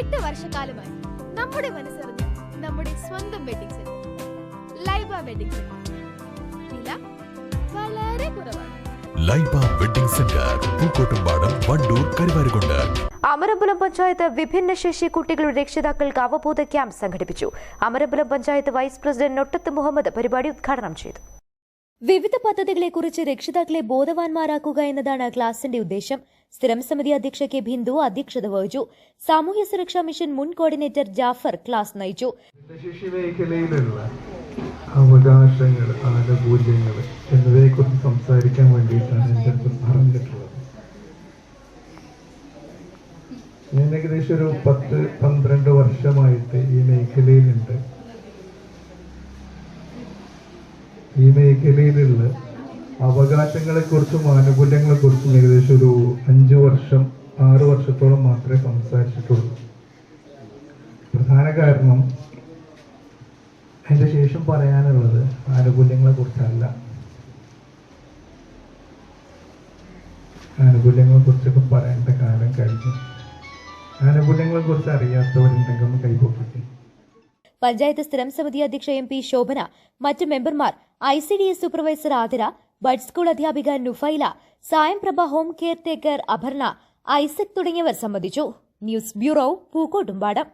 8 വർഷക്കാലമായി നമ്മുടെ മനസ്സറിഞ്ഞ നമ്മുടെ സ്വന്തം wedding centre Laiba wedding centre. വില വളരെ കുറവാണ്. Laiba wedding centre, Pookkottumpadam, Wandoor, Karuvarakundu. അമരമ്പലം പഞ്ചായത്ത് വിഭിന്നശേഷി കുട്ടികളുടെ രക്ഷിതാക്കൾക്ക് അവബോധ ക്യാമ്പ് സംഘടിപ്പിച്ചു. അമരമ്പലം പഞ്ചായത്ത് വൈസ് പ്രസിഡന്റ് നൊട്ടത്ത് മുഹമ്മദ് പരിപാടി ഉദ്ഘാടനം ചെയ്തു. വിവിധ പദ്ധതികളെക്കുറിച്ച് രക്ഷിതാക്കളെ ബോധവാന്മാരാക്കുക എന്നതാണ് ക്ലാസിന്റെ ഉദ്ദേശം. സ്ഥിരം സമിതി അധ്യക്ഷ കെ ബിന്ദു അധ്യക്ഷത വഹിച്ചു. സാമൂഹ്യ സുരക്ഷാ മിഷൻ മുൻ കോർഡിനേറ്റർ ജാഫർ ക്ലാസ് നയിച്ചു. അവകാശങ്ങൾ, ആനുകൂല്യങ്ങൾ എന്നിവയെക്കുറിച്ച് സംസാരിക്കാൻ വേണ്ടിയിട്ടാണ് എൻ്റെ അടുത്ത് പറഞ്ഞിട്ടുള്ളത്. ഞാൻ ഏകദേശം ഒരു 10-12 വർഷമായിട്ട് ഈ മേഖലയിലുണ്ട്. ഈ മേഖലയിലുള്ള അവകാശങ്ങളെക്കുറിച്ചും ആനുകൂല്യങ്ങളെക്കുറിച്ചും ഏകദേശം ഒരു 5 വർഷത്തോളം മാത്രമേ സംസാരിച്ചിട്ടുള്ളൂ. പ്രധാന കാരണം അതിൻ്റെ ശേഷം പറയാനുള്ളത് ആനുകൂല്യങ്ങളെ കുറിച്ചല്ല. ആനുകൂല്യങ്ങളെ കുറിച്ചൊക്കെ പറയേണ്ട കാലം കഴിഞ്ഞു. ആനുകൂല്യങ്ങളെ കുറിച്ച് അറിയാത്തവരുണ്ടെങ്കിൽ ഒന്ന് കൈപൊക്കിട്ടെ. പഞ്ചായത്ത് സ്ഥിരം സമിതി അധ്യക്ഷ എം പി ശോഭന, മറ്റ് മെമ്പർമാർ, ICDS supervisor Athira, bud school അധ്യാപിക Nufaila, Sayam Prabha home caretaker Aparna, Isaac തുടങ്ങിയവർ സംബന്ധിച്ചു. News bureau, Pookkottumpadam.